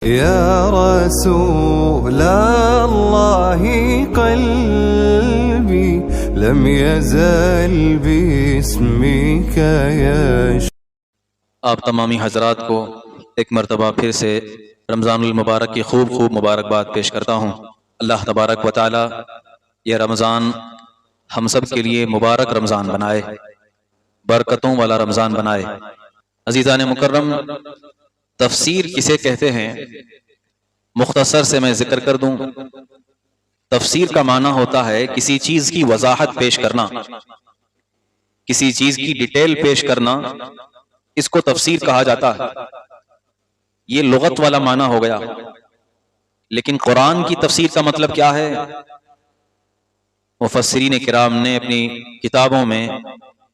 या रसूल अल्लाह क़ल्बी लम यज़ल बिस्मिका यश। आप तमामी हजरात को एक मरतबा फिर से रमज़ानुल मुबारक की खूब मुबारकबाद पेश करता हूँ। अल्लाह तबारक व तआला यह रमज़ान हम सब के लिए मुबारक रमज़ान बनाए, बरकतों वाला रमज़ान बनाए। अज़ीज़ान मुकर्रम, तफसीर किसे कहते हैं मुख्तसर से मैं जिक्र कर दूं। तफसीर का माना होता है किसी चीज की वजाहत पेश करना, किसी चीज की डिटेल पेश करना, इसको तफसीर कहा जाता है। ये लुगत वाला माना हो गया। लेकिन कुरान की तफसीर का मतलब क्या है? मुफस्सिरीन किराम ने अपनी किताबों में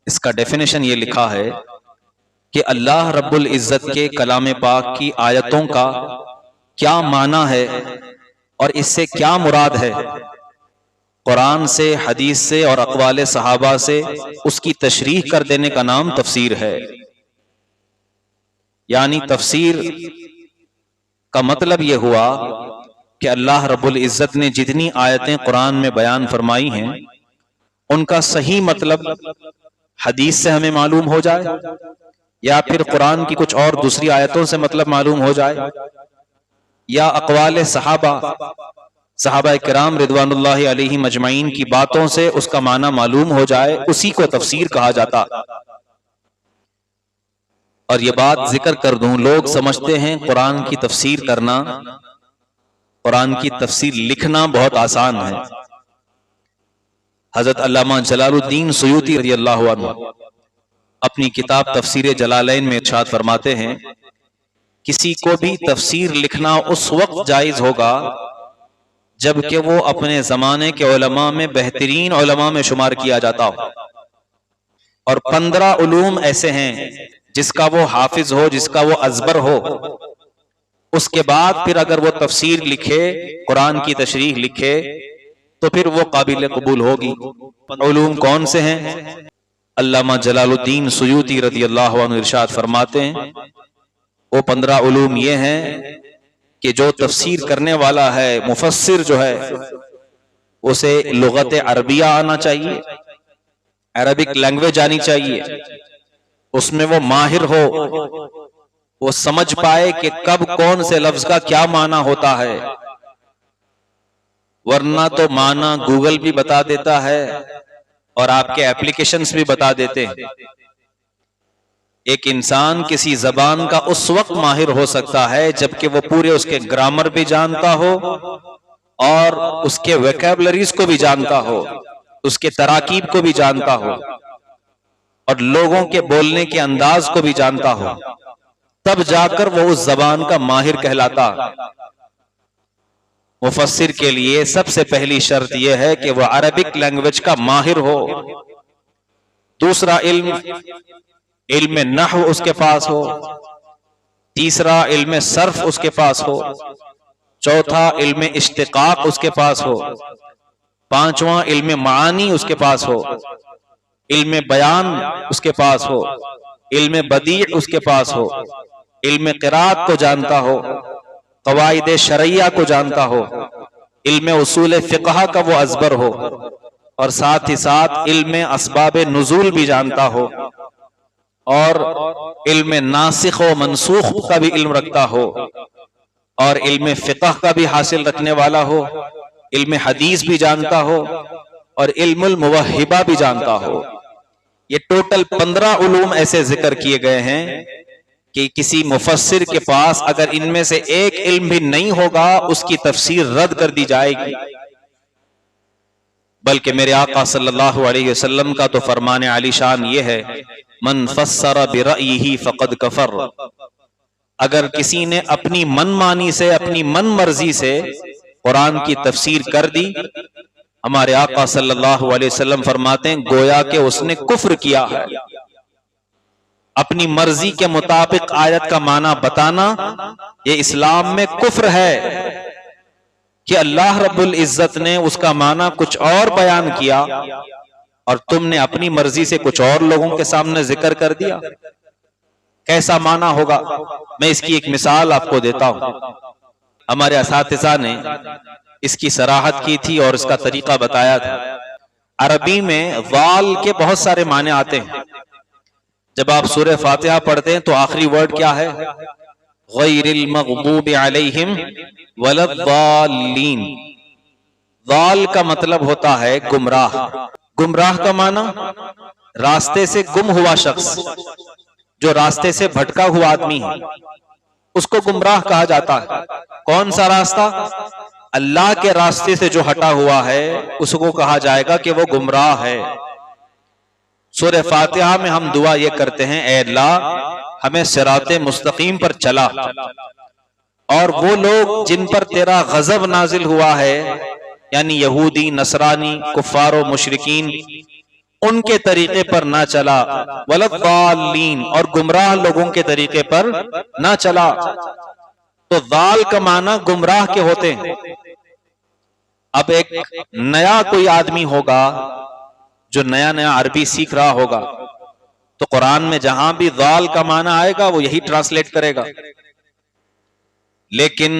इसका डेफिनेशन ये लिखा है कि अल्लाह रब्बुल इज्जत के कलाम पाक की आयतों का क्या माना है और इससे क्या मुराद है। कुरान से, हदीस से और अक़वाले सहाबा से उसकी तशरीह कर देने का नाम तफसीर है। यानी तफसीर का मतलब यह हुआ कि अल्लाह रब्बुल इज्जत ने जितनी आयतें कुरान में बयान फरमाई हैं उनका सही मतलब हदीस से हमें मालूम हो जाए, या फिर कुरान की कुछ और दूसरी आयतों से मतलब मालूम हो जाए, या अक़वाले सहाबा किराम रिदवानुल्लाहि अलैहिम अजमईन की बातों से उसका माना मालूम हो जाए, उसी को तफसीर कहा जाता। और ये बात जिक्र कर दूं, लोग समझते हैं कुरान की तफसीर करना, कुरान की तफसीर लिखना बहुत आसान है। हजरत अल्लामा जलालुद्दीन सुयूती रज़ियल्लाहु अन्हु अपनी किताब तफसीर जलालैन में इरशाद फरमाते हैं, किसी को भी तफसीर लिखना उस वक्त जायज होगा जबकि वो अपने जमाने के उलमा में बेहतरीन उलमा में शुमार किया जाता हो। और 15 उलूम ऐसे हैं जिसका वो हाफिज हो, जिसका वो अजबर हो, उसके बाद फिर अगर वो तफसीर लिखे, कुरान की तशरीह लिखे, तो फिर वो काबिल कबूल होगी। उलूम कौन से हैं? अल्लामा जलालुद्दीन सुयूती रज़ियल्लाहु अन्हु इरशाद फरमाते हैं, वो 15 उलूम ये हैं कि जो तफसीर करने वाला है, मुफस्सिर जो है, उसे लुगत अरबिया आना चाहिए, अरबिक लैंग्वेज आनी चाहिए, उसमें वो माहिर हो, वो समझ पाए कि कब कौन से लफ्ज का क्या माना होता है। वरना तो माना गूगल भी बता देता है और आपके एप्लीकेशंस भी बता देते हैं। एक इंसान किसी जबान का उस वक्त माहिर हो सकता है जबकि वो पूरे उसके ग्रामर भी जानता हो और उसके वोकैबुलरीज को भी जानता हो, उसके तराकीब को भी जानता हो और लोगों के बोलने के अंदाज को भी जानता हो, तब जाकर वो उस जबान का माहिर कहलाता। मुफस्सिर के लिए सबसे पहली शर्त यह है कि वह अरबिक लैंग्वेज का माहिर हो। दूसरा, इल्म नहव उसके पास हो। तीसरा, इल्म सर्फ उसके पास हो। चौथा, इल्म इश्तिकाक उसके पास हो। पांचवा, इल्म मानी उसके पास हो। इल्म बयान उसके पास हो। इल्म बदी उसके पास हो। इल्म क़िराअत को जानता हो, क़वाइद शरइया को जानता हो, इल्म उसूल फ़िक़ह का वो अज़बर हो, और साथ ही साथ इल्म असबाब नुज़ूल भी जानता हो, और इल्म नासिख व मनसूख का भी इल्म रखता हो, और इल्म फ़िक़ह का भी हासिल रखने वाला हो, इल्म हदीस भी जानता हो, और इल्मुल मुवहिबा भी जानता हो। ये टोटल 15 उलूम ऐसे जिक्र किए गए हैं कि किसी मुफस्सिर के पास अगर इनमें से एक इल्म भी नहीं होगा, उसकी तफसीर रद्द कर दी जाएगी। बल्कि मेरे आका सल्लल्लाहु अलैहि वसल्लम का तो फरमाने आलीशान ये है, मन फस्सर बिरअयही फ़क़द कफ़र। अगर किसी ने अपनी मनमानी से, अपनी मन मर्जी से कुरान की तफसीर कर दी, हमारे आका सल्लल्लाहु अलैहि वसल्लम फरमाते हैं गोया कि उसने कुफ्र किया है। अपनी मर्जी के मुताबिक आयत का माना बताना ये इस्लाम में कुफ्र है कि अल्लाह रब्बुल इज्जत ने उसका माना कुछ और बयान किया और तुमने अपनी मर्जी से कुछ और लोगों के सामने जिक्र कर दिया। कैसा माना होगा? मैं इसकी एक मिसाल आपको देता हूं। हमारे असातिज़ा ने इसकी सराहत की थी और इसका तरीका बताया था। अरबी में वाल के बहुत सारे माने आते हैं। जब आप सूरह फातिहा पढ़ते हैं तो आखिरी वर्ड क्या है? गैरिल मग़दूबि अलैहिम वलद्दाल्लीन। वाल का मतलब होता है गुमराह। गुमराह का माना रास्ते से गुम हुआ शख्स, जो रास्ते से भटका हुआ आदमी है, उसको गुमराह कहा जाता है। कौन सा रास्ता? अल्लाह के रास्ते से जो हटा हुआ है उसको कहा जाएगा कि वो गुमराह है। सूरह फातिहा में हम दुआ ये करते हैं, ऐ अल्लाह हमें सिराते मुस्तकीम पर चला, और वो लोग जिन पर तेरा गजब नाजिल हुआ है, यानी यहूदी, नसरानी, कुफ्फार, मुशरिकीन, उनके तरीके पर ना चला। वलद्दाल्लीन, और गुमराह लोगों के तरीके पर ना चला। तो दाल का माना गुमराह के होते हैं। अब एक नया कोई आदमी होगा जो नया नया अरबी सीख रहा होगा, तो कुरान में जहां भी दाल का माना आएगा वो यही ट्रांसलेट करेगा। लेकिन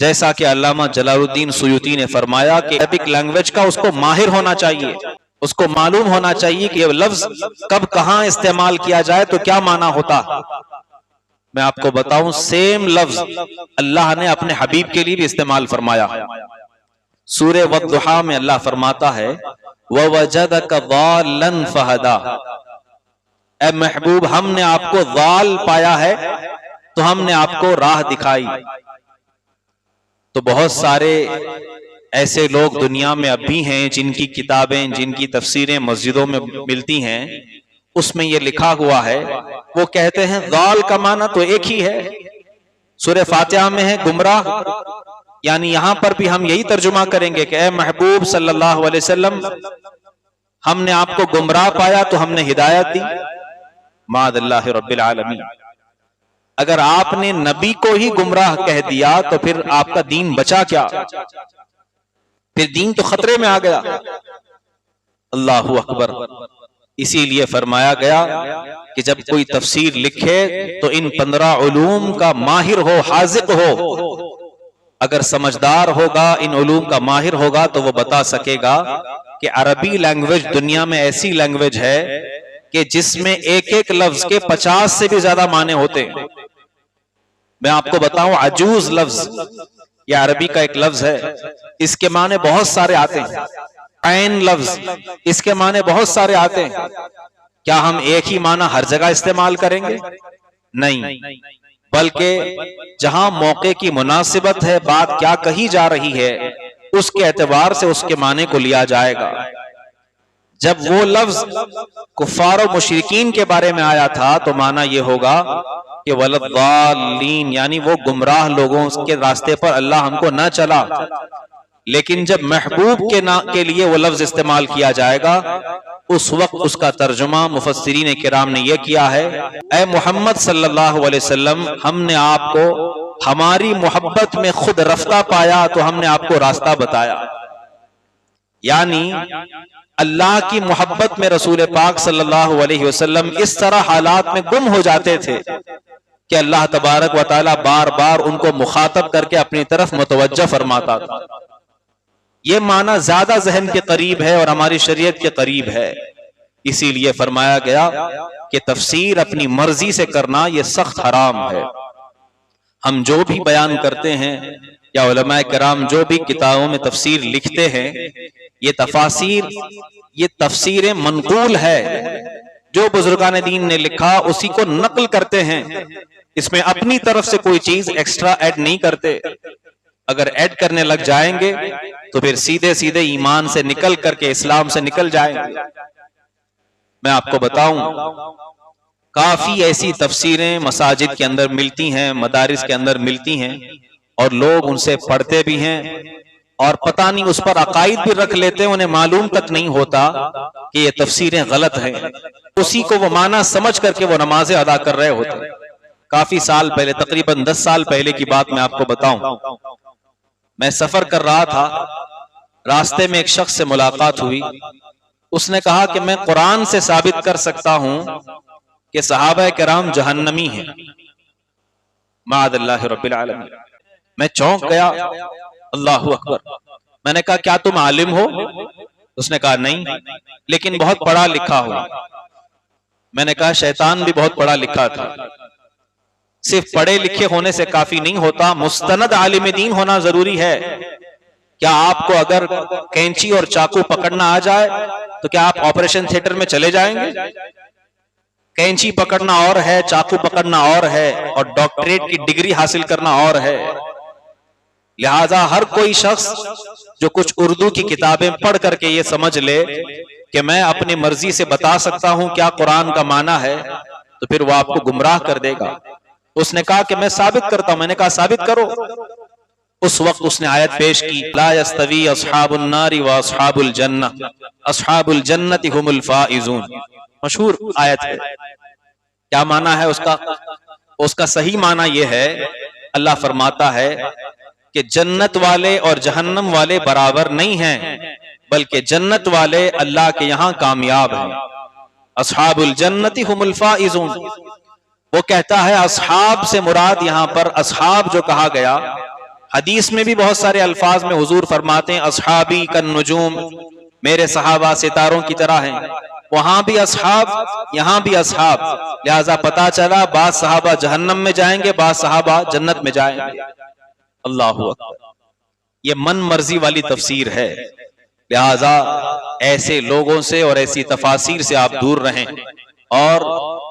जैसा कि अल्लामा जलालुद्दीन सुयूती ने फरमाया कि अरबिक लैंग्वेज का उसको माहिर होना चाहिए, उसको मालूम होना चाहिए कि ये लफ्ज कब कहां इस्तेमाल किया जाए तो क्या माना होता। मैं आपको बताऊं, सेम लफ्ज अल्लाह ने अपने हबीब के लिए भी इस्तेमाल फरमाया। सूरह वद्दुहा में अल्लाह फरमाता है, ववजदक ज़ाल्लन फहदा। ए महबूब, हमने आपको ज़ाल पाया है तो हमने आपको राह दिखाई। तो बहुत सारे ऐसे लोग दुनिया में अब भी हैं जिनकी किताबें, जिनकी तफसीरें मस्जिदों में मिलती हैं, उसमें ये लिखा हुआ है, वो कहते हैं ज़ाल का माना तो एक ही है, सूरह फातिहा में है गुमराह। यानी यहां पर भी हम यही तर्जुमा करेंगे कि ए महबूब सल्लल्लाहु अलैहि वसल्लम, हमने आपको गुमराह पाया तो हमने हिदायत दी। मादल्लाहि रब्बिल आलमीन। अगर आपने नबी को ही गुमराह कह दिया तो फिर आपका दीन बचा क्या? फिर दीन तो खतरे में आ गया। अल्लाहु अकबर। इसीलिए फरमाया गया कि जब कोई तफसीर लिखे तो इन 15 उलूम का माहिर हो, हाजिक हो। अगर समझदार होगा, इन उलूम का माहिर होगा, तो वो बता सकेगा कि अरबी लैंग्वेज दुनिया में ऐसी लैंग्वेज है कि जिसमें एक एक लफ्ज के 50 से भी ज्यादा माने होते हैं। मैं आपको बताऊं, अजूज लफ्ज यह अरबी का एक लफ्ज है, इसके माने बहुत सारे आते हैं। ऐन लफ्ज, इसके माने बहुत सारे आते हैं। क्या हम एक ही माना हर जगह इस्तेमाल करेंगे? नहीं, बल्कि जहां मौके की मुनासिबत है, बात क्या कही जा रही है, उसके एतबार से उसके माने को लिया जाएगा। जब वो लफ्ज कुफ्फार और मुशरिकीन के बारे में आया था तो माना यह होगा कि वलद्दाल्लीन, यानी वो गुमराह लोगों के रास्ते पर अल्लाह हमको न चला। लेकिन जब महबूब के लिए वो लफ्ज इस्तेमाल किया जाएगा, उस वक्त उसका तर्जुमा मुफस्सिरीन किराम ने यह किया है, ऐ मोहम्मद सल्लल्लाहु अलैहि वसल्लम, हमने आपको हमारी मोहब्बत में खुद रफ्ता पाया तो हमने आपको रास्ता बताया। यानी अल्लाह की मोहब्बत में रसूल पाक सल्लल्लाहु अलैहि वसल्लम इस तरह हालात में गुम हो जाते थे कि अल्लाह तबारक व तआला बार बार उनको मुखातब करके अपनी तरफ मुतवज्जह फरमाता था। ये माना ज्यादा जहन के करीब है और हमारी शरीयत के करीब है। इसीलिए फरमाया गया कि तफसीर अपनी मर्जी से करना यह सख्त हराम है। हम जो भी बयान करते हैं या उलमाए किराम जो भी किताबों में तफसीर लिखते हैं, ये तफासीर, ये तफसीरें मनकूल है। जो बुजुर्गान दीन ने लिखा उसी को नकल करते हैं, इसमें अपनी तरफ से कोई चीज एक्स्ट्रा ऐड नहीं करते। अगर ऐड करने लग जाएंगे तो फिर सीधे सीधे ईमान से निकल करके इस्लाम से निकल जाएंगे। मैं आपको बताऊं, काफी ऐसी तफसीरें मसाजिद के अंदर मिलती हैं, मदारिस के अंदर मिलती हैं, और लोग उनसे पढ़ते भी हैं और पता नहीं उस पर अकायद भी रख लेते हैं, उन्हें मालूम तक नहीं होता कि ये तफसीरें गलत हैं। उसी को वो माना समझ करके वो नमाजें अदा कर रहे होते हैं। काफी साल पहले, तकरीबन 10 साल पहले की बात मैं आपको बताऊं, मैं सफर कर रहा था, रास्ते में एक शख्स से मुलाकात हुई। उसने कहा कि मैं कुरान से साबित कर सकता हूं कि सहाबा किराम जहन्नमी हैं। माअल्लाह रब्बिल आलमीन। मैं चौंक गया, अल्लाह अकबर। मैंने कहा क्या तुम आलिम हो? उसने कहा नहीं, लेकिन बहुत पढ़ा लिखा हो। मैंने कहा शैतान भी बहुत पढ़ा लिखा था। सिर्फ पढ़े लिखे होने से काफी नहीं होता, मुस्तनद आलिम दीन होना जरूरी है। क्या आपको अगर कैंची और चाकू पकड़ना आ जाए तो क्या आप ऑपरेशन थिएटर में चले जाएंगे? कैंची पकड़ना और है, चाकू पकड़ना और है, और डॉक्टरेट की डिग्री हासिल करना और है। लिहाजा हर कोई शख्स जो कुछ उर्दू की किताबें पढ़ करके ये समझ ले कि मैं अपनी मर्जी से बता सकता हूं क्या कुरान का माना है, तो फिर वो आपको गुमराह कर देगा। उसने कहा कि मैं साबित करता हूं। मैंने कहा साबित करो। उस वक्त उसने आयत पेश की, ला यस्तवी अस्हाबुन नारी व अस्हाबुल जन्नह, अस्हाबुल जन्नति हुमुल फाइजून। मशहूर आयत है। क्या माना है उसका? उसका सही माना यह है, अल्लाह फरमाता है कि जन्नत वाले और जहन्नम वाले बराबर नहीं हैं, बल्कि जन्नत वाले अल्लाह के यहां कामयाब हैं। अस्हाबुल जन्नति हुमुल फाइजून। वो कहता है अस्हाब से मुराद यहां पर अस्हाब जो कहा गया, हदीस में भी बहुत सारे अल्फाज में हुजूर फरमाते हैं अस्हाबी कन नुजूम, मेरे सहाबा सितारों की तरह हैं। वहां भी अस्हाब, यहां भी अस्हाब। लिहाजा पता चला बाद सहाबा जहन्नम में जाएंगे, बाद सहाबा जन्नत में जाएंगे। अल्लाह अकबर। ये मन मर्जी वाली तफसीर है। लिहाजा ऐसे लोगों से और ऐसी तफासीर से आप दूर रहें और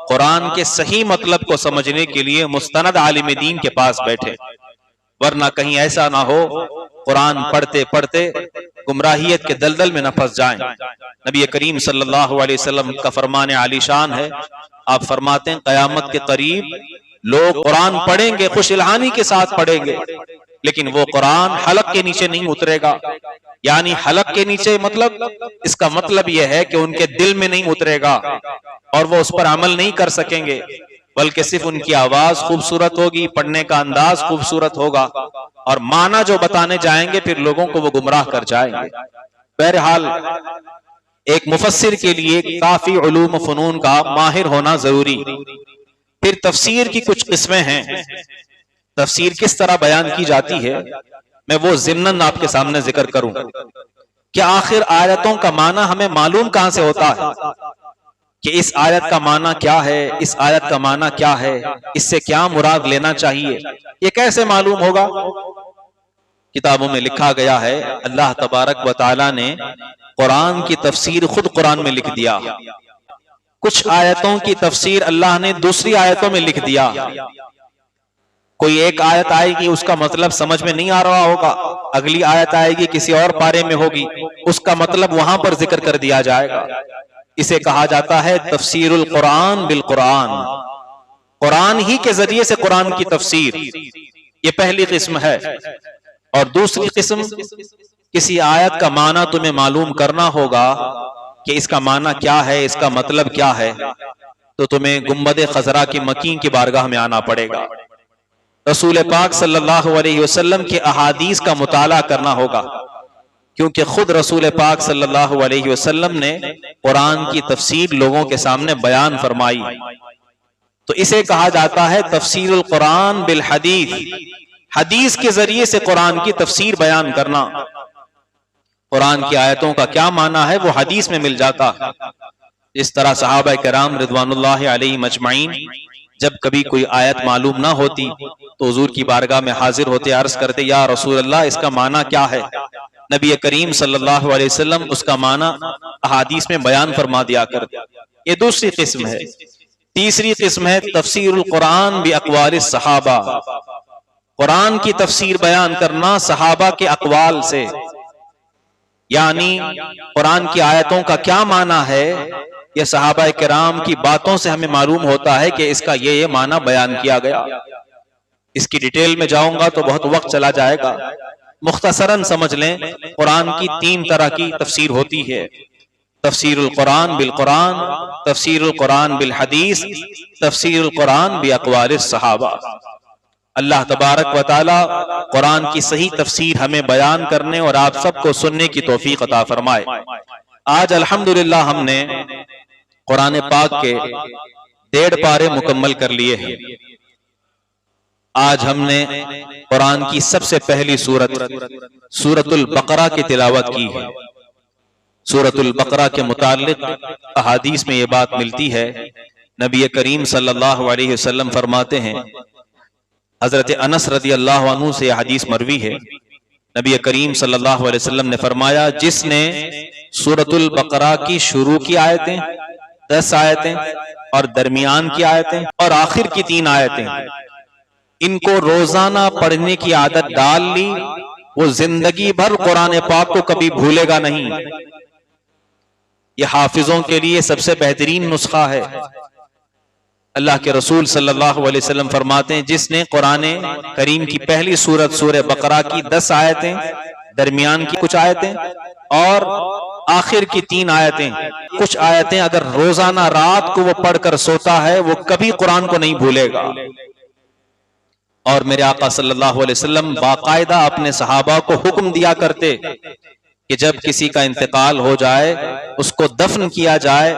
कुरान के सही मतलब को समझने के लिए मुस्तनद आलिम दीन के पास बैठे, वरना कहीं ऐसा ना हो कुरान पढ़ते पढ़ते गुमराहियत के दलदल में न फंस जाएं। नबी करीम सल्लल्लाहु अलैहि वसल्लम का फरमान आलीशान है। आप फरमाते हैं क़यामत के करीब लोग कुरान पढ़ेंगे, खुश इल्हानी के साथ पढ़ेंगे, लेकिन वो कुरान हलक के नीचे नहीं उतरेगा। यानी हलक के नीचे मतलब, इसका मतलब यह है कि उनके दिल में नहीं उतरेगा और वो उस पर अमल नहीं कर सकेंगे, बल्कि सिर्फ उनकी आवाज खूबसूरत होगी, पढ़ने का अंदाज खूबसूरत होगा, और माना जो बताने जाएंगे फिर लोगों को वो गुमराह कर जाएंगे। बहरहाल एक मुफस्सिर के लिए काफी उलूम फनून का माहिर होना जरूरी। फिर तफसीर की कुछ किस्में हैं। तफसीर किस तरह बयान की जाती है, मैं वो ज़िम्नन आपके सामने जिक्र करूं कि आखिर आयतों का माना हमें मालूम कहां से होता है कि इस आयत का माना क्या है, इस आयत का माना क्या है, इससे क्या मुराद लेना चाहिए, ये कैसे मालूम होगा? किताबों में लिखा गया है, अल्लाह तबारक व तआला ने कुरान की तफसीर खुद कुरान में लिख दिया। कुछ आयतों की तफसीर अल्लाह ने दूसरी आयतों में लिख दिया। कोई एक आयत आएगी, उसका मतलब समझ में नहीं आ रहा होगा, अगली आयत आएगी किसी और पारे में होगी, उसका मतलब वहां पर जिक्र कर दिया जाएगा। इसे कहा जाता है तफसीरुल कुरान बिल कुरान, कुरान ही के जरिए से कुरान की तफसीर। ये पहली किस्म है। और दूसरी किस्म, किसी आयत का माना तुम्हें मालूम करना होगा कि इसका माना क्या है, इसका मतलब क्या है, तो तुम्हें गुंबद खजरा की मकीन की बारगाह में आना पड़ेगा। रसूल पाक सल्लल्लाहु अलैहि वसल्लम के अहादीस का मुताला करना होगा, क्योंकि खुद रसूल पाक सल्लल्लाहु अलैहि वसल्लम ने कुरान की तफसीर लोगों के सामने बयान फरमाई। तो इसे कहा जाता है तफसीरुल कुरान बिल हदीस, हदीस के जरिए से कुरान की तफसीर बयान करना। कुरान की आयतों का क्या माना है वो हदीस में मिल जाता। इस तरह सहाबा किराम रिदवानुल्लाहि अलैहिम अजमईन जब कभी कोई आयत मालूम ना होती तो हुजूर की बारगाह में हाजिर होते, अर्ज करते, या रसूल अल्लाह इसका माना क्या है? नबी करीम सल्लल्लाहु अलैहि वसल्लम उसका माना अहादीस में बयान फरमा दिया करते। ये दूसरी किस्म है। तीसरी किस्म है तफसीरुल कुरान बि अक़वालिस सहाबा, कुरान की तफसीर बयान करना सहाबा के अक़वाल से, यानी कुरान की आयतों का क्या माना है, यह सहाबा किराम की बातों से हमें मालूम होता है कि इसका ये माना बयान किया गया। इसकी डिटेल में जाऊंगा तो बहुत वक्त चला जाएगा। मुख्तसरन समझ लें, कुरान की तीन तरह की तफसीर होती है। तफसीरुल कुरान बिल कुरान, तफसीरुल कुरान बिल हदीस, तफसीरुल कुरान बि अक़वालिस सहाबा। अल्लाह तबारक व तआला कुरान की सही तफसीर हमें बयान करने और आप सबको सुनने की तौफीक अता फरमाए। आज अल्हम्दुलिल्लाह हमने कुरान पाक के 1.5 पारे मुकम्मल कर लिए हैं। आज हमने कुरान की सबसे पहली सूरत सूरतुल बकरा की तिलावत की है। सूरतुल बकरा के मुताल्लिक अहादीस में ये बात मिलती है, नबी करीम सल्लल्लाहु अलैहि वसल्लम फरमाते हैं, हजरत अनस रदी अल्लाह अन्हु से हदीस मरवी है, नबी करीम सल्लल्लाहु अलैहि वसल्लम ने फरमाया, जिसने सूरतुल बकरा की शुरू की आयतें 10 आयतें और दरमियान की आयतें और आखिर की 3 आयतें, इनको रोजाना पढ़ने की आदत डाल ली, वो जिंदगी भर कुरान पाक को कभी भूलेगा नहीं। ये हाफिजों के लिए सबसे बेहतरीन नुस्खा है। अल्लाह के रसूल सल्लल्लाहु अलैहि वसल्लम फरमाते हैं, जिसने कुरान करीम की पहली सूरत सूरह बकरा की 10 आयतें, दरमियान की कुछ आयतें और आखिर की 3 आयतें, कुछ आयतें अगर रोजाना रात को वो पढ़कर सोता है, वो कभी कुरान को नहीं भूलेगा। और मेरे आका सल्लल्लाहु अलैहि वसल्लम बाकायदा अपने सहाबा को हुक्म दिया करते कि जब किसी का इंतकाल हो जाए, उसको दफन किया जाए,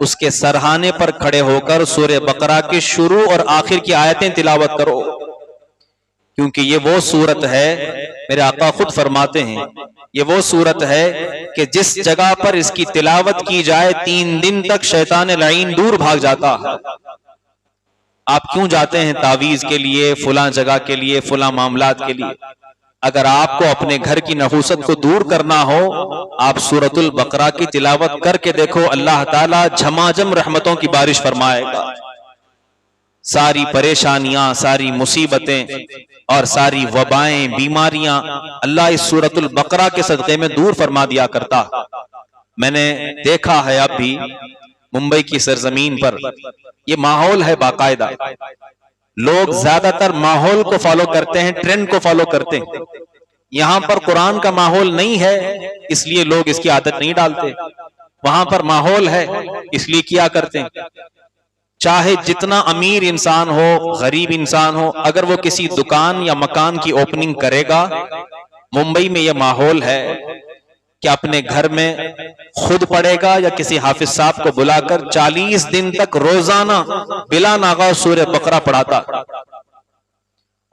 उसके सरहाने पर खड़े होकर सूरह बकरा के शुरू और आखिर की आयतें तिलावत करो, क्योंकि ये वो सूरत है, मेरे आका खुद फरमाते हैं, ये वो सूरत है कि जिस जगह पर इसकी तिलावत की जाए 3 दिन तक शैतान लईन दूर भाग जाता है। आप क्यों जाते हैं तावीज के लिए, फुला जगह के लिए, फुला मामलात के लिए? अगर आपको अपने घर की नहूसत को दूर करना हो, आप सूरतुल बकरा की तिलावत करके देखो, अल्लाह ताला झमाझम रहमतों की बारिश फरमाएगा। सारी परेशानियां, सारी मुसीबतें और सारी वबाएं, बीमारियां अल्लाह इस सूरतुल बकरा के सदक़े में दूर फरमा दिया करता। मैंने देखा है अब भी मुंबई की सरजमीन पर ये माहौल है बाकायदा। लोग ज्यादातर माहौल को फॉलो करते हैं, ट्रेंड को फॉलो करते हैं। यहां पर कुरान का माहौल नहीं है, इसलिए लोग इसकी आदत नहीं डालते। वहां पर माहौल है, इसलिए किया करते हैं। चाहे जितना अमीर इंसान हो, गरीब इंसान हो, अगर वो किसी दुकान या मकान की ओपनिंग करेगा, मुंबई में यह माहौल है कि अपने घर में खुद पढ़ेगा या किसी हाफिज साहब को बुलाकर 40 दिन तक रोजाना बिला नागा सूरह बकरा पढ़ाता।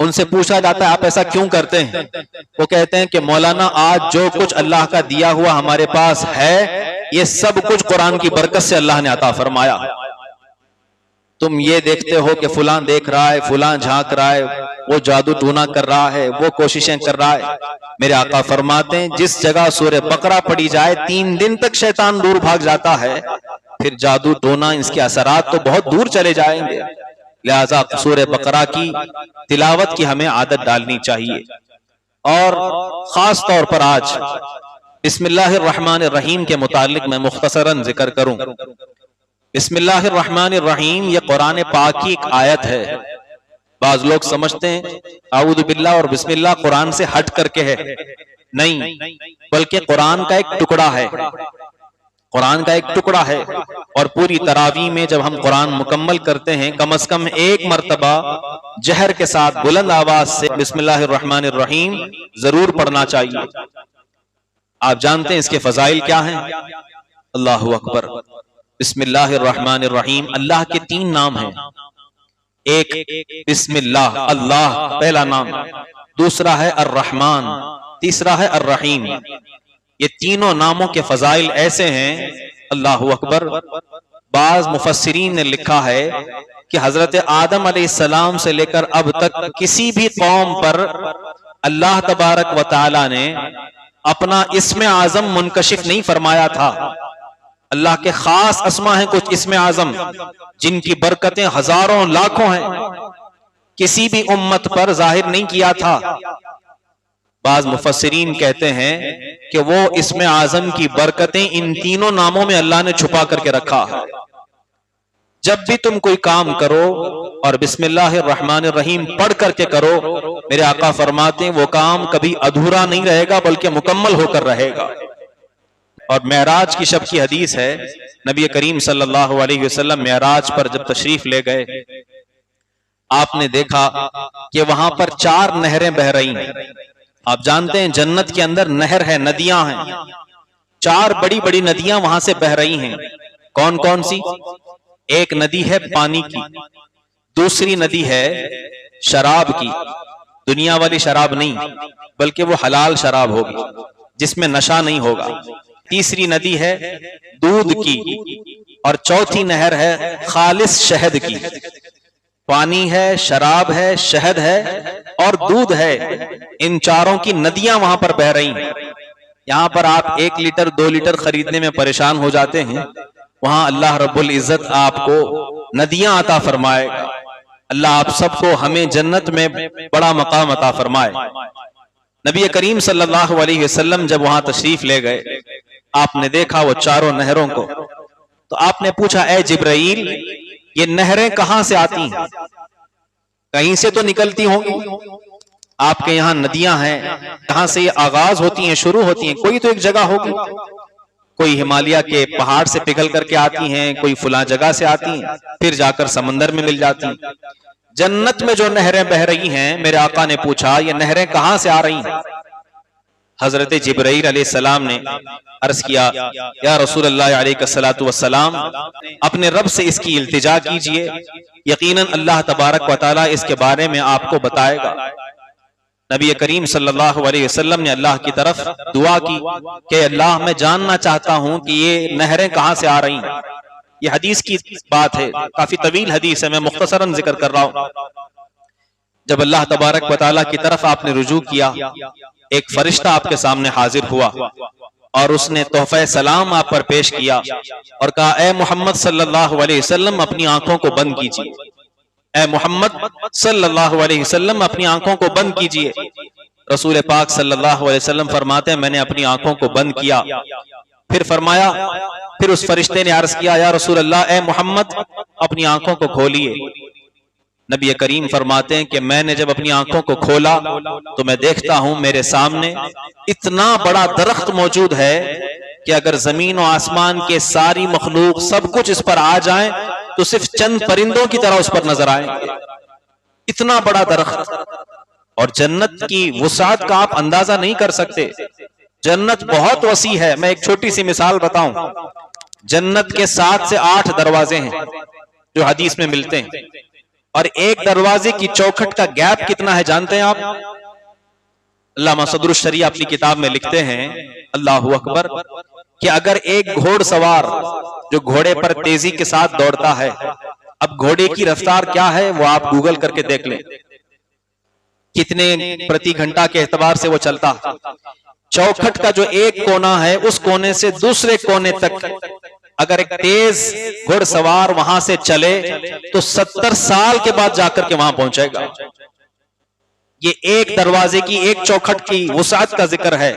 उनसे पूछा जाता है, आप ऐसा क्यों करते हैं? वो कहते हैं कि मौलाना, आज जो कुछ अल्लाह का दिया हुआ हमारे पास है, ये सब कुछ कुरान की बरकत से अल्लाह ने अता फरमाया। तुम ये देखते हो कि फुलां देख रहा है, फुलां झांक रहा है, वो जादू टूना कर रहा है, वो कोशिशें कर रहा है। मेरे आका फरमाते हैं, जिस जगह सूरह बकरा पढ़ी जाए 3 दिन तक शैतान दूर भाग जाता है, फिर जादू टोना, इसके असरात तो बहुत दूर चले जाएंगे। लिहाजा सूरह बकरा की तिलावत की हमें आदत डालनी चाहिए। और खास तौर पर आज बिस्मिल्लाहिर्रहमानिर्रहीम के मुतालिक मैं मुख्तसरन जिक्र करूं। बिस्मिल्लाहिर्रहमानिर्रहीम ये कुरान पाक की एक आयत है। बाज लोग समझते हैं आऊदु बिल्लाह और बिस्मिल्लाह कुरान से हट करके है, नहीं, बल्कि कुरान का एक टुकड़ा है। कुरान का एक टुकड़ा है। और पूरी तरावी में जब हम कुरान मुकम्मल करते हैं, कम से कम 1 मर्तबा जहर के साथ बुलंद आवाज से बिस्मिल्लाहिर्रहमानिर्रहीम जरूर पढ़ना चाहिए। आप जानते हैं इसके फजाइल क्या हैं? अल्लाहु अकबर। बिस्मिल्लाहिर्रहमानिर्रहीम, अल्लाह के 3 नाम हैं। एक बिस्मिल्लाह, अल्लाह पहला नाम, दूसरा है अर्रहमान, तीसरा है अर्रहीम। ये तीनों नामों के फजाइल ऐसे हैं, अल्लाहु अकबर। बाज मुफस्सिरीन ने लिखा है कि हजरत आदम अलैहिस्सलाम से लेकर अब तक किसी भी कौम पर अल्लाह तबारक व तआला ने अपना इस्म आजम मुनकशिफ नहीं फरमाया था। अल्लाह के खास अस्मा हैं कुछ इस्म आजम, जिनकी बरकतें हजारों लाखों हैं, किसी भी उम्मत पर जाहिर नहीं किया था। बाज मुफस्सिरीन कहते हैं कि वो इस्म आजम की बरकतें इन तीनों नामों में अल्लाह ने छुपा करके रखा है। जब भी तुम कोई काम करो और बिस्मिल्लाहिर्रहमानिर्रहीम पढ़ करके करो, मेरे आका फरमाते हैं वो काम कभी अधूरा नहीं रहेगा बल्कि मुकम्मल होकर रहेगा। और मेराज की शब की हदीस है, नबी करीम सल्लल्लाहु अलैहि वसल्लम मेराज पर जब तशरीफ ले गए, आपने देखा कि वहां पर 4 नहरें बह रही हैं। आप जानते हैं जन्नत के अंदर नहर है, नदियां हैं, 4 बड़ी बड़ी नदियां वहां से बह रही हैं। कौन कौन सी? एक नदी है पानी की, दूसरी नदी है शराब की, दुनिया वाली शराब नहीं, बल्कि वो हलाल शराब होगी जिसमें नशा नहीं होगा। तीसरी नदी है दूध की, और चौथी नहर है खालिस शहद की। पानी है, शराब है, शहद है और दूध है, इन चारों की नदियां वहां पर बह रही हैं। यहां पर आप 1 लीटर 2 लीटर खरीदने में परेशान हो जाते हैं, वहां अल्लाह रब्बुल इज्जत आपको नदियां अता फरमाएगा। अल्लाह आप सबको हमें जन्नत में बड़ा मकाम अता फरमाए। नबी करीम सल्लल्लाहु अलैहि वसल्लम जब वहां तशरीफ ले गए, आपने देखा वो चारों नहरों को, तो आपने पूछा, ए जिब्राइल, ये नहरें कहां से आती हैं? कहीं से तो निकलती होंगी, आपके यहाँ नदियां हैं, कहां से ये आगाज होती हैं, शुरू होती हैं? कोई तो एक जगह होगी, कोई हिमालय के पहाड़ से पिघल करके आती हैं, कोई फुला जगह से आती हैं, फिर जाकर समंदर में मिल जाती हैं। जन्नत में जो नहरें बह रही हैं, मेरे आका ने पूछा, ये नहरें कहां से आ रही हैं? हजरत जिब्राईल अलैहिस्सलाम ने अर्ज किया, या रसूल अल्लाह अलैहिस्सलातु वस्सलाम, अपने रब से इसकी इल्तिजा कीजिए, यकीनन अल्लाह तबारक व तआला इसके बारे में आपको बताएगा। नबी करीम सल्लल्लाहु अलैहि वसल्लम ने अल्लाह की तरफ दुआ की कि अल्लाह, मैं जानना चाहता हूं कि ये नहरें कहां से आ रही हैं। ये हदीस की बात है, काफी तवील हदीस है, मैं मुख्तसरन जिक्र कर रहा हूं। जब अल्लाह तबारक व तआला की तरफ आपने रुजू किया, एक फरिश्ता आपके सामने हाजिर हुआ और उसने तोहफे सलाम आप पर पेश किया और कहा, ए मोहम्मद सल्लल्लाहु अलैहि वसल्लम, अपनी आंखों को बंद कीजिए। ए मोहम्मद सल्लल्लाहु अलैहि वसल्लम, अपनी आंखों को बंद कीजिए। रसूल पाक सल्लल्लाहु अलैहि वसल्लम फरमाते हैं, मैंने अपनी आंखों को बंद किया। फिर फरमाया, फिर उस फरिश्ते ने अर्ज किया, या रसूल अल्लाह, ए मोहम्मद, अपनी आंखों को खोलिए। नबी करीम फरमाते हैं कि मैंने जब अपनी आंखों को खोला तो मैं देखता हूं मेरे सामने इतना बड़ा दरख्त मौजूद है कि अगर जमीन और आसमान के सारी मखलूक सब कुछ इस पर आ जाए तो सिर्फ चंद परिंदों की तरह उस पर नजर आएंगे। इतना बड़ा दरख्त, और जन्नत की वुसात का आप अंदाजा नहीं कर सकते। जन्नत बहुत वसी है। मैं एक छोटी सी मिसाल बताऊं, जन्नत के 7 से 8 दरवाजे हैं जो हदीस में मिलते हैं, और एक दरवाजे की चौखट का गैप कितना है जानते हैं आप? अल्लामा सदरुश शरिया अपनी किताब में लिखते हैं, अल्लाहु अकबर, कि अगर एक घोड़सवार जो घोड़े पर तेजी के साथ दौड़ता है, अब घोड़े की रफ्तार क्या है वो आप गूगल करके देख लें, कितने प्रति घंटा के एतबार से वो चलता। चौखट का जो एक कोना है, उस कोने से दूसरे कोने तक अगर एक तेज घुड़सवार वहां से चले तो 70 साल के बाद जाकर के वहां पहुंचेगा। ये एक दरवाजे की, एक चौखट की वुसात का जिक्र है।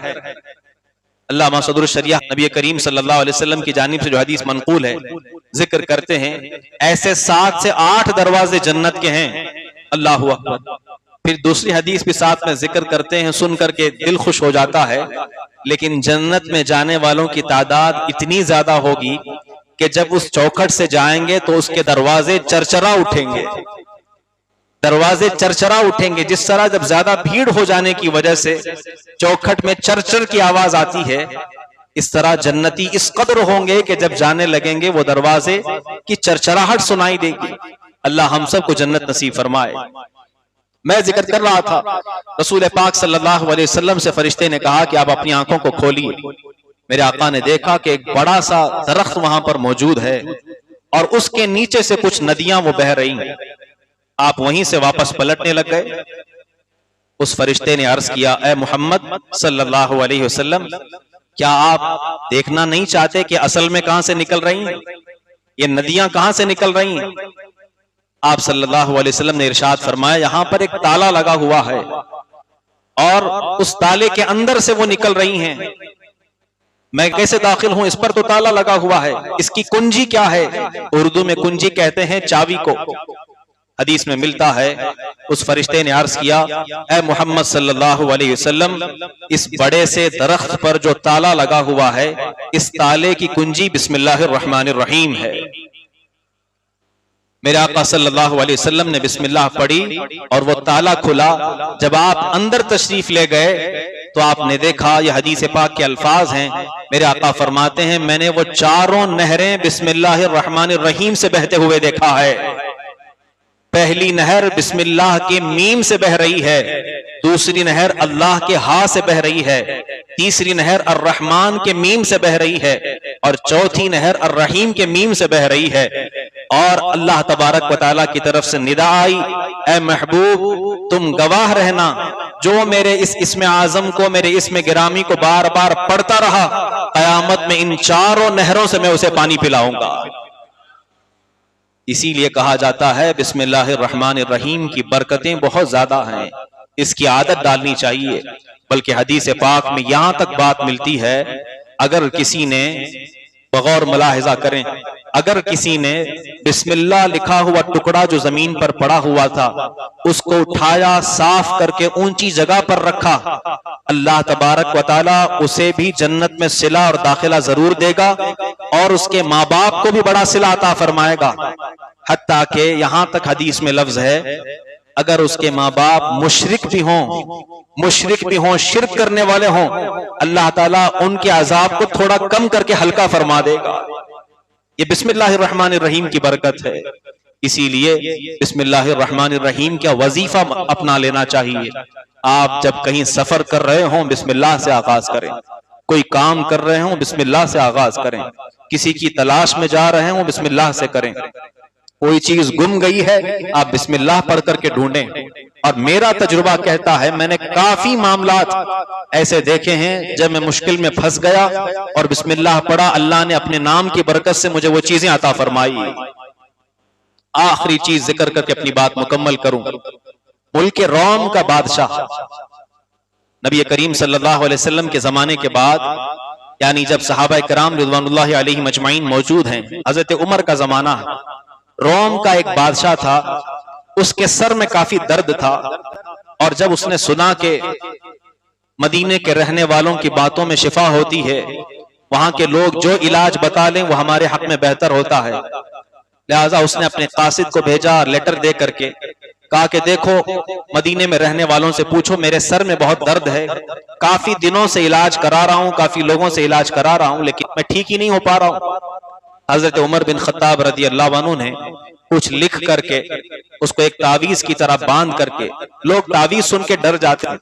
अल्लामा सदरुश शरिया नबी करीम सल्लल्लाहु अलैहि वसल्लम की जानिब से जो हदीस मनकूल है, जिक्र करते हैं, ऐसे 7 से 8 दरवाजे जन्नत के हैं। अल्लाहु अकबर। फिर दूसरी हदीस भी साथ में जिक्र करते हैं, सुन करके दिल खुश हो जाता है। लेकिन जन्नत में जाने वालों की तादाद इतनी ज्यादा होगी कि जब उस चौखट से जाएंगे तो उसके दरवाजे चरचरा उठेंगे, दरवाजे चरचरा उठेंगे। जिस तरह जब ज्यादा भीड़ हो जाने की वजह से चौखट में चरचर की आवाज आती है, इस तरह जन्नती इस कदर होंगे कि जब जाने लगेंगे वो दरवाजे की चरचराहट सुनाई देगी। अल्लाह हम सबको जन्नत नसीब फरमाए। मैं जिक्र कर रहा था, रसूल पाक सल्लल्लाहु अलैहि वसल्लम से फरिश्ते ने कहा कि आप अपनी आंखों को खोलिए। मेरे आका ने देखा कि एक बड़ा सा दरख्त वहां पर मौजूद है और उसके नीचे से कुछ नदियां वो बह रही हैं। आप वहीं से वापस पलटने लग गए। उस फरिश्ते ने अर्ज किया, ए मोहम्मद सल्लल्लाहु अलैहि वसल्लम, क्या आप देखना नहीं चाहते कि असल में कहां से निकल रही हैं, ये नदियां कहां से निकल रही हैं? आप सल्लल्लाहु अलैहि वसल्लम ने इरशाद फरमाया, यहां पर एक ताला लगा हुआ है और उस ताले के अंदर से वो निकल रही हैं। मैं कैसे दाखिल हूं, इस पर तो ताला लगा हुआ है, इसकी कुंजी क्या है? उर्दू में कुंजी कहते हैं चाबी को। हदीस में मिलता है, उस फरिश्ते ने अर्ज किया, ए मोहम्मद सल्लल्लाहु अलैहि वसल्लम, इस बड़े से दरख्त पर जो ताला लगा हुआ है, इस ताले की कुंजी बिस्मिल्लाहिर रहमानिर रहीम है। मेरे आका सल्लल्लाहु अलैहि वसल्लम ने बिस्मिल्लाह पढ़ी और वो ताला खुला। जब आप अंदर तशरीफ ले गए तो आपने देखा, यह हदीस पाक के अल्फाज हैं, मेरे आका फरमाते हैं, मैंने वो चारों नहरें बिस्मिल्लाहिर रहमानिर रहीम से बहते हुए देखा है। पहली नहर बिस्मिल्लाह के मीम से बह रही है, दूसरी नहर अल्लाह के हा से बह रही है, तीसरी नहर अर्रहमान के मीम से बह रही है और चौथी नहर अर्रहीम के मीम से बह रही है। और अल्लाह तबारक व तआला की तरफ से निदा आई, ए महबूब तुम गवाह रहना, जो मेरे इस इस्म आजम को, मेरे इस्म गिरामी को बार बार पढ़ता रहा, कयामत में इन चारों नहरों से मैं उसे पानी पिलाऊंगा। इसीलिए कहा जाता है बिस्मिल्लाहिर्रहमानिर्रहीम की बरकतें बहुत ज्यादा हैं, इसकी आदत डालनी चाहिए। बल्कि हदीस पाक में यहां तक बात मिलती है, अगर किसी ने बगौर मुलाहिजा करें, अगर किसी ने बिस्मिल्लाह लिखा हुआ टुकड़ा जो जमीन पर पड़ा हुआ था उसको उठाया, साफ करके ऊंची जगह पर रखा, अल्लाह तबारक व तआला उसे भी जन्नत में सिला और दाखिला जरूर देगा और उसके माँ बाप को भी बड़ा सिला अता फरमाएगा। हत्ता के यहां तक हदीस में लफ्ज है, अगर उसके माँ बाप मुशरिक भी हों, शिर्क करने वाले हों, अल्लाह ताला उनके अजाब को थोड़ा कम करके हल्का फरमा देगा। ये बिस्मिल्लाहिर्रहमानिर्रहीम की बरकत है। इसीलिए बिस्मिल्लाहिर्रहमानिर्रहीम का वजीफा अपना लेना चाहिए। आप जब कहीं सफर कर रहे हों बिस्मिल्लाह से आगाज करें, कोई काम कर रहे हों बिस्मिल्लाह से आगाज करें, किसी की तलाश में जा रहे हों बिस्मिल्लाह से करें, कोई चीज गुम गई है आप बिस्मिल्लाह पढ़ करके ढूंढें। और मेरा तजुर्बा कहता है, मैंने काफी मामलात ऐसे देखे हैं जब मैं मुश्किल में फंस गया और बिस्मिल्लाह पढ़ा, अल्लाह ने अपने नाम की बरकत से मुझे वो चीजें अता फरमाई। आखिरी चीज जिक्र करके अपनी बात मुकम्मल करूं। मुल्क रोम का बादशाह नबी करीम सल्लल्लाहु अलैहि वसल्लम के जमाने के बाद, यानी जब सहाबा किराम रिज़वानुल्लाहि अलैहिम अजमाइन मौजूद हैं, हजरत उमर का जमाना है, रोम का एक बादशाह था, उसके सर में काफी दर्द था और जब उसने सुना कि मदीने के रहने वालों की बातों में शिफा होती है, वहां के लोग जो इलाज बता लें वो हमारे हक में बेहतर होता है, लिहाजा उसने अपने कासिद को भेजा, लेटर दे करके कहा कि देखो मदीने में रहने वालों से पूछो, मेरे सर में बहुत दर्द है, काफी दिनों से इलाज करा रहा हूं, काफी लोगों से इलाज करा रहा हूं, लेकिन मैं ठीक ही नहीं हो पा रहा हूं। हजरत उमर बिन खत्ताब रदी अल्लाह अन्हु ने कुछ लिख करके उसको एक तावीज की तरह बांध करके, लोग तावीज सुन के डर जाते हैं,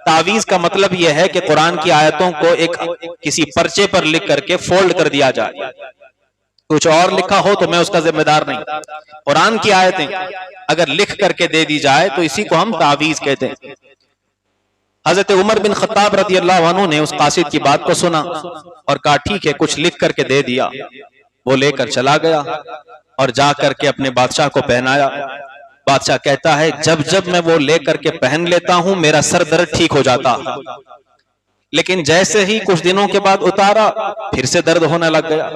तावीज का मतलब यह है कि कुरान की आयतों को एक किसी पर्चे पर लिख करके फोल्ड कर दिया जाए, कुछ और लिखा हो तो मैं उसका जिम्मेदार नहीं, कुरान की आयतें अगर लिख करके दे दी जाए तो इसी को हम तावीज कहते हैं। हजरत उमर बिन खत्ताब रदी अल्लाह अन्हु ने उस कासिद की बात को सुना और कहा ठीक है, कुछ लिख करके दे दिया। वो लेकर चला गया और जा करके अपने बादशाह को पहनाया। बादशाह कहता है, जब जब मैं वो लेकर के पहन लेता हूं मेरा सर दर्द ठीक हो जाता, लेकिन जैसे ही कुछ दिनों के बाद उतारा फिर से दर्द होने लग गया।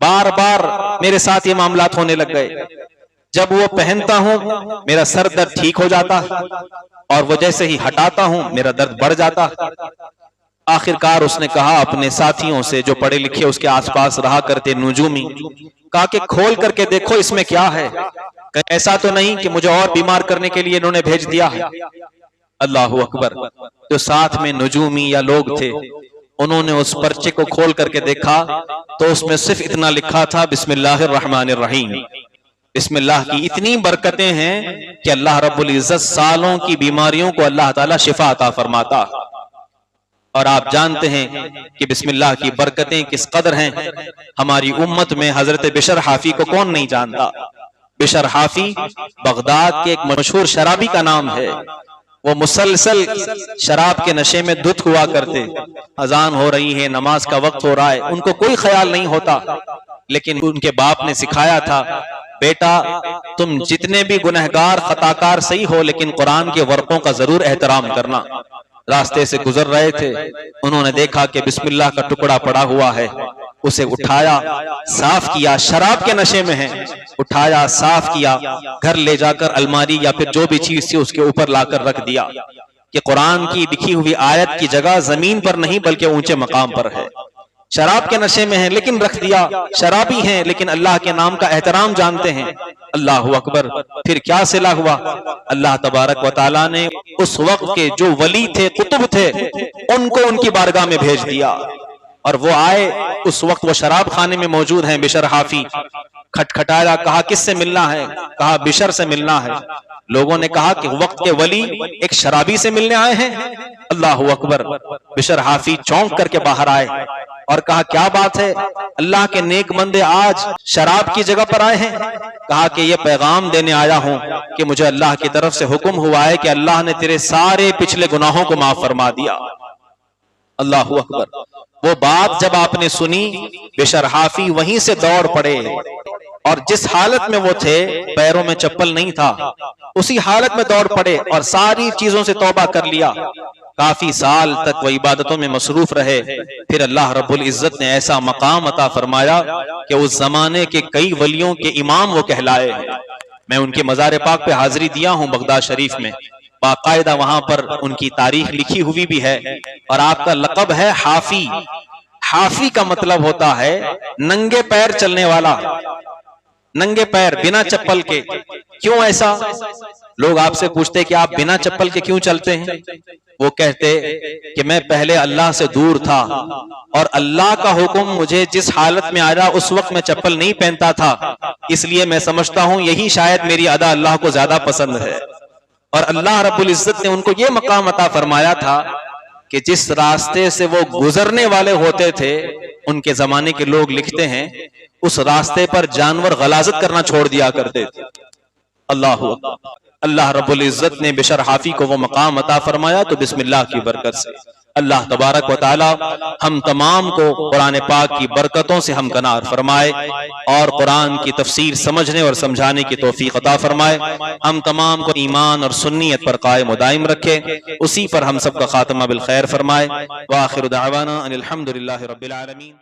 बार बार मेरे साथ ये मामलात होने लग गए। जब वो पहनता हूं मेरा सर दर्द ठीक हो जाता और वो जैसे ही हटाता हूं मेरा दर्द बढ़ जाता। आखिरकार उसने कहा अपने साथियों से जो पढ़े लिखे उसके आसपास रहा करते नुजूमी, कहा कि खोल करके देखो इसमें क्या है, ऐसा तो नहीं कि मुझे और बीमार करने के लिए इन्होंने भेज दिया है। अल्लाहु अकबर। जो साथ में नुजूमी या लोग थे उन्होंने उस पर्चे को खोल करके देखा तो उसमें सिर्फ इतना लिखा था, बिस्मिल्लाहिर्रहमानिर्रहीम। बिस्मिल्लाह की इतनी बरकतें हैं कि अल्लाह रब्बुल इज्जत सालों की बीमारियों को अल्लाह ताला शिफा अता फरमाता। और आप जानते हैं कि बिस्मिल्लाह की बरकतें किस कदर हैं। हमारी उम्मत में हजरत बिशर हाफी को कौन नहीं जानता। बिशर हाफी बगदाद के एक मशहूर शराबी का नाम है। वो मुसलसल शराब के नशे में धुत हुआ करते। अजान हो रही है, नमाज का वक्त हो रहा है, उनको कोई ख्याल नहीं होता, लेकिन उनके बाप ने सिखाया था, बेटा तुम जितने भी गुनहगार खताकार सही हो लेकिन कुरान के वर्कों का जरूर एहतराम करना। रास्ते से गुजर रहे थे, उन्होंने देखा कि बिस्मिल्लाह का टुकड़ा पड़ा हुआ है, उसे उठाया, साफ किया, शराब के नशे में है, उठाया, साफ किया, घर ले जाकर अलमारी या फिर जो भी चीज थी उसके ऊपर लाकर रख दिया कि कुरान की लिखी हुई आयत की जगह जमीन पर नहीं बल्कि ऊंचे मकाम पर है। शराब के नशे में है लेकिन रख दिया, शराबी हैं लेकिन अल्लाह के नाम का एहतराम जानते हैं। अल्लाहु अकबर। फिर क्या सिला हुआ, अल्लाह तबारक व तआला ने उस वक्त के जो वली थे, कुतुब थे, उनको उनकी बारगाह में भेज दिया और वो आए। उस वक्त वो शराब खाने में मौजूद हैं बिशर हाफी। खटखटाया, कहा किससे मिलना है? कहा बिशर से मिलना है। लोगों ने कहा कि वक्त के वली एक शराबी से मिलने आए हैं। अल्लाह अकबर। बिशर हाफी चौंक करके बाहर आए और कहा क्या बात है, अल्लाह के नेक बंदे आज शराब की जगह पर आए हैं? कहा कि ये पैगाम देने आया हूं कि मुझे अल्लाह की तरफ से हुक्म हुआ है कि अल्लाह ने तेरे सारे पिछले गुनाहों को माफ फरमा दिया। अल्लाह अकबर। वो बात जब आपने सुनी, बिशर हाफी वहीं से दौड़ पड़े और जिस हालत में वो थे, पैरों में चप्पल नहीं था, उसी हालत में दौड़ पड़े और सारी चीजों से तौबा कर लिया। काफी साल तक वो इबादतों में मसरूफ रहे। फिर अल्लाह रब्बुल इज्जत ने ऐसा मकाम अता फरमाया कि उस जमाने के कई वलियों के इमाम वो कहलाए। मैं उनके मज़ार पाक पे हाजिरी दिया हूं बगदाद शरीफ में, बाकायदा वहां पर उनकी तारीख लिखी हुई भी है। और आपका लक़ब है हाफी। हाफी का मतलब होता है नंगे पैर चलने वाला, नंगे पैर बिना चप्पल के। क्यों ऐसा? लोग आपसे पूछते कि आप बिना चप्पल के क्यों चलते हैं? वो कहते कि मैं पहले अल्लाह से दूर था और अल्लाह का हुक्म मुझे जिस हालत में आया उस वक्त मैं चप्पल नहीं पहनता था, इसलिए मैं समझता हूं यही शायद मेरी अदा अल्लाह को ज्यादा पसंद है। और अल्लाह रब्बुल इज्जत ने उनको ये मकाम अता फरमाया था कि जिस रास्ते से वो गुजरने वाले होते थे, उनके जमाने के लोग लिखते हैं उस रास्ते पर जानवर गलाजत करना छोड़ दिया करते थे। अल्लाह रब्बुल इज्जत ने बिशर हाफी को वो मकाम अता फरमाया। तो बिस्मिल्लाह की बरकत से अल्लाह तबारक व तआला हम तमाम को कुरान पाक की बरकतों से हमकनार फरमाए और कुरान की तफसीर समझने और समझाने की तौफीक अता फरमाए। हम तमाम को ईमान और सुन्नियत पर कायम व दायम रखे, उसी पर हम सबका खात्मा बिल खैर फरमाए। व आखिर दावाना अनिल हम्दुलिल्लाहि रब्बिल आलमीन।